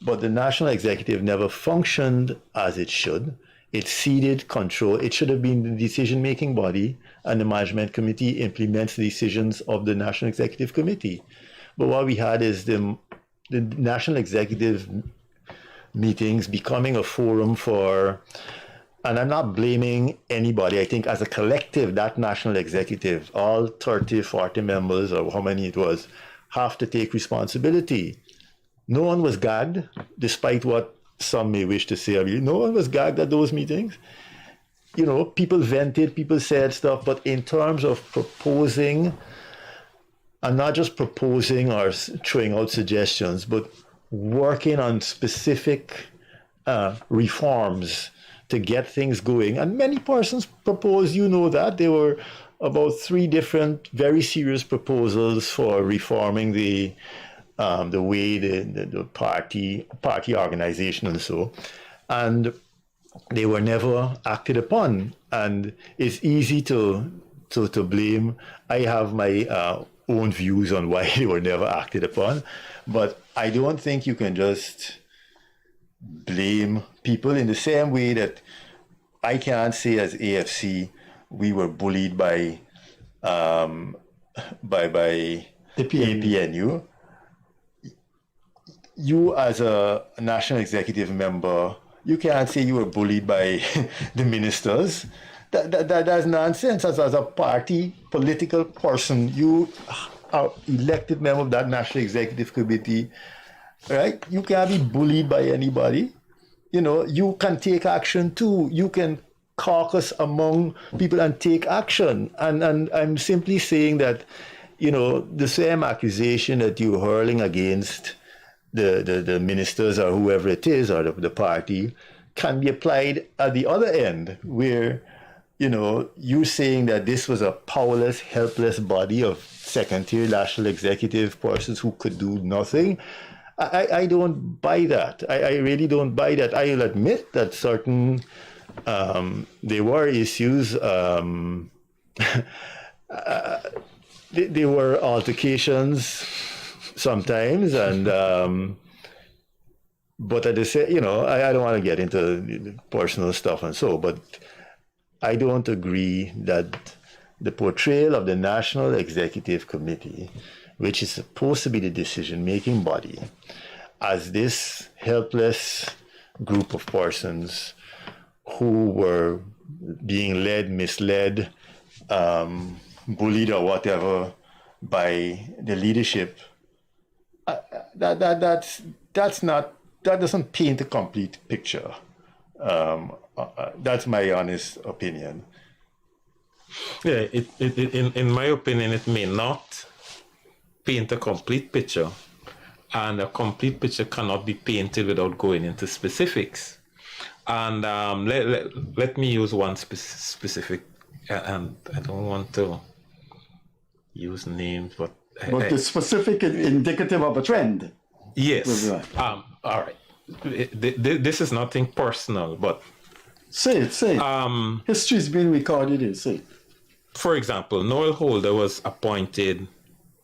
But the National Executive never functioned as it should. It ceded control. It should have been the decision-making body, and the Management Committee implements the decisions of the National Executive Committee. But what we had is the National Executive meetings becoming a forum for, and I'm not blaming anybody, I think as a collective, that National Executive, all 30, 40 members, or how many it was, have to take responsibility. No one was gagged, despite what some may wish to say. No one was gagged at those meetings. People vented, people said stuff, but in terms of proposing, and not just proposing or throwing out suggestions, but working on specific reforms to get things going. And many persons proposed, that. There were about 3 different very serious proposals for reforming the way the party organization and so, and they were never acted upon. And it's easy to blame. I have my own views on why they were never acted upon, but I don't think you can just blame people in the same way that I can't say as AFC we were bullied by the APNU. You as a national executive member, you can't say you were bullied by the ministers. That's nonsense. As a party, political person, you are elected member of that National Executive Committee, right? You can't be bullied by anybody. You can take action too. You can caucus among people and take action. And I'm simply saying that, the same accusation that you're hurling against the ministers or whoever it is, or the party, can be applied at the other end, where you're saying that this was a powerless, helpless body of second-tier national executive persons who could do nothing. I don't buy that. I really don't buy that. I'll admit that certain there were issues. There were altercations sometimes, and but at the same, I don't want to get into the personal stuff and so, but I don't agree that the portrayal of the National Executive Committee, which is supposed to be the decision-making body, as this helpless group of persons who were being led, misled, bullied or whatever by the leadership, that doesn't paint a complete picture. That's my honest opinion. Yeah, in my opinion, it may not paint a complete picture, and a complete picture cannot be painted without going into specifics. And let me use one specific, and I don't want to use names, but the specific indicative of a trend. Yes. All right. This is nothing personal, but say it. History's been recorded. Say it. For example, Noel Holder was appointed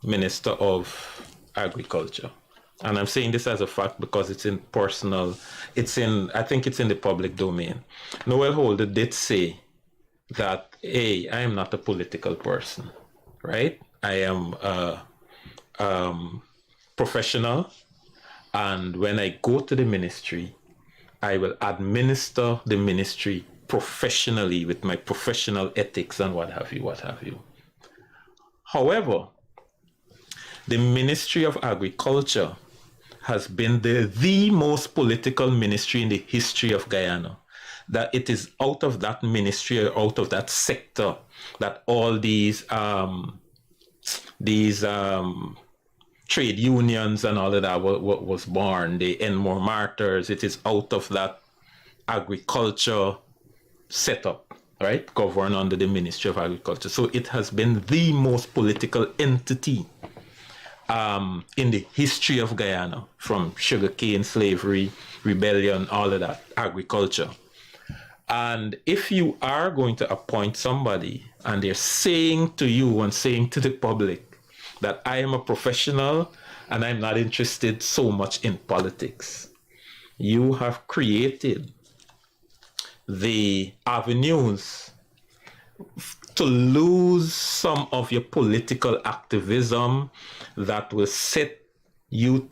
Minister of Agriculture. And I'm saying this as a fact because I think it's in the public domain. Noel Holder did say that, I am not a political person, right? I am a professional. And when I go to the ministry, I will administer the ministry professionally with my professional ethics and what have you. However, the Ministry of Agriculture has been the most political ministry in the history of Guyana. That it is out of that ministry, or out of that sector, that all these trade unions and all of that was born. The Enmore Martyrs. It is out of that agriculture setup, right? Governed under the Ministry of Agriculture. So it has been the most political entity in the history of Guyana, from sugarcane, slavery, rebellion, all of that, agriculture. And if you are going to appoint somebody and they're saying to you and saying to the public that I am a professional and I'm not interested so much in politics, you have created the avenues to lose some of your political activism that will set you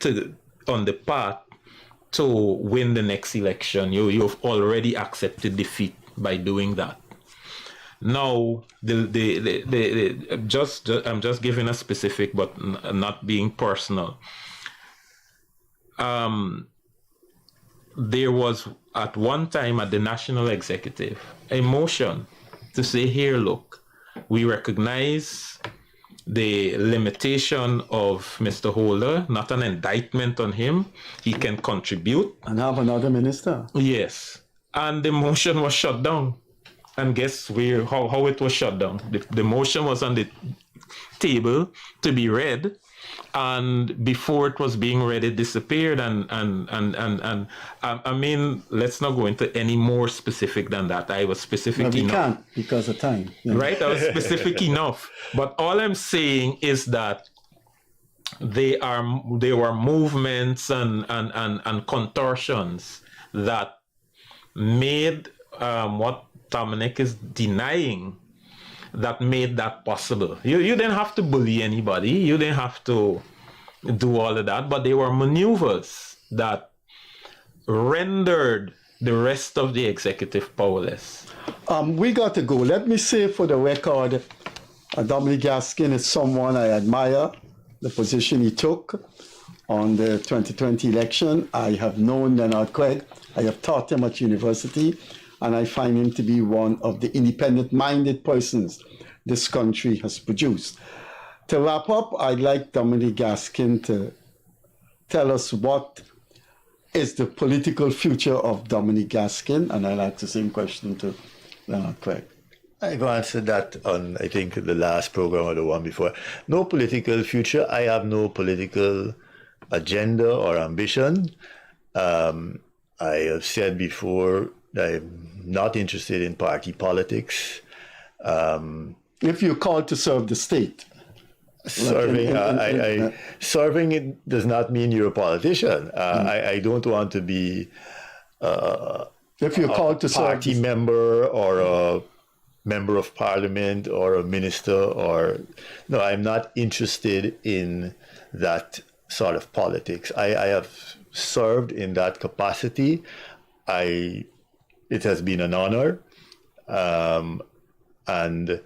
on the path to win the next election. You've already accepted defeat by doing that. Now, I'm just giving a specific, but not being personal. There was at one time at the National Executive a motion to say, here, look, we recognize the limitation of Mr. Holder, not an indictment on him. He can contribute. And have another minister. Yes. And the motion was shut down. And guess how it was shut down? The motion was on the table to be read. And before it was being read, it disappeared. And I mean, let's not go into any more specific than that. I was specific enough. No, we can't because of time. Yeah. Right? I was specific enough. But all I'm saying is that there were movements and contortions that made what Dominic is denying, that made that possible. You didn't have to bully anybody. You didn't have to do all of that. But there were maneuvers that rendered the rest of the executive powerless. We got to go. Let me say for the record, Dominic Gaskin is someone I admire, the position he took on the 2020 election. I have known Leonard Craig. I have taught him at university. And I find him to be one of the independent-minded persons this country has produced. To wrap up, I'd like Dominic Gaskin to tell us what is the political future of Dominic Gaskin, and I'd like the same question to Leonard Craig. I've answered that on, I think, the last program or the one before. No political future. I have no political agenda or ambition. I have said before, I'm not interested in party politics. If you're called to serve the state. Serving it does not mean you're a politician. I don't want to be if you're called to a party member or a member of parliament or a minister no, I'm not interested in that sort of politics. I have served in that capacity. It has been an honor, and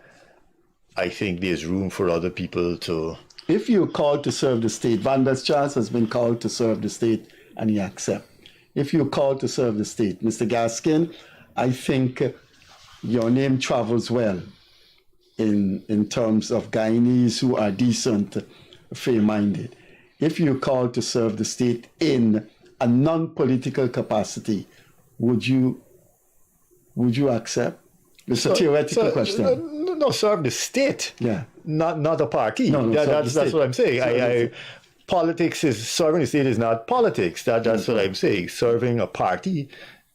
I think there's room for other people to... If you're called to serve the state, Van der Straat has been called to serve the state and he accepts. If you're called to serve the state, Mr. Gaskin, I think your name travels well in terms of Guyanese who are decent, fair-minded. If you're called to serve the state in a non-political capacity, would you accept? It's a theoretical question. No, serve the state. Yeah. Not a party. No, that's what I'm saying. Politics is serving the state is not politics. That's what I'm saying. Serving a party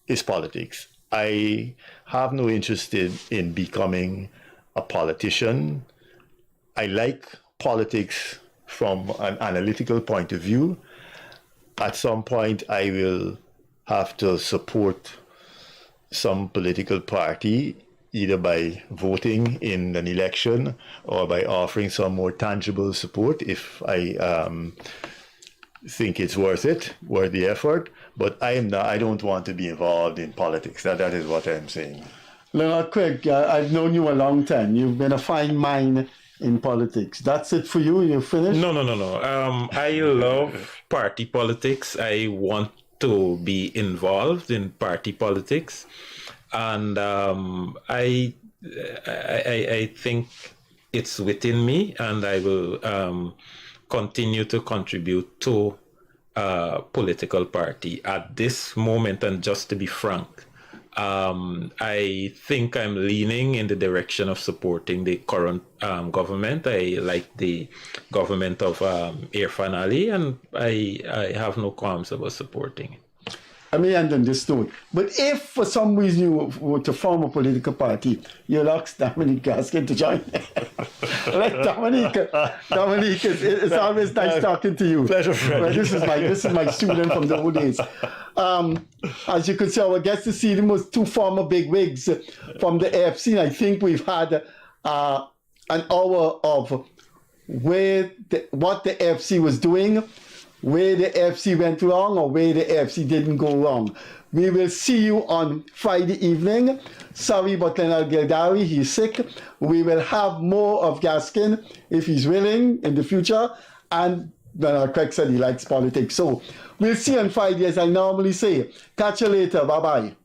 is politics. I have no interest in becoming a politician. I like politics from an analytical point of view. At some point, I will have to support some political party, either by voting in an election or by offering some more tangible support if I think it's worth the effort. But I don't want to be involved in politics. That is what I'm saying. Leonard Craig, I've known you a long time. You've been a fine mind in politics. That's it for you? You finished? No. I love party politics. I want to be involved in party politics, and I think it's within me, and I will continue to contribute to political party at this moment. And just to be frank, I think I'm leaning in the direction of supporting the current government. I like the government of Irfan Ali, and I have no qualms about supporting it. I may end on this note. But if for some reason you were to form a political party, you'll ask Dominic Gaskin to join. Like Dominic, it's always nice talking to you. Pleasure, Freddie. Well, this is my student from the old days. As you can see, our guest this evening was two former big wigs from the AFC. And I think we've had an hour of what the AFC was doing, where the AFC went wrong, or where the AFC didn't go wrong. We will see you on Friday evening. Sorry about Leonard Gildarie, he's sick. We will have more of Gaskin, if he's willing, in the future. And Leonard Craig said he likes politics. So we'll see you on Friday, as I normally say. Catch you later. Bye-bye.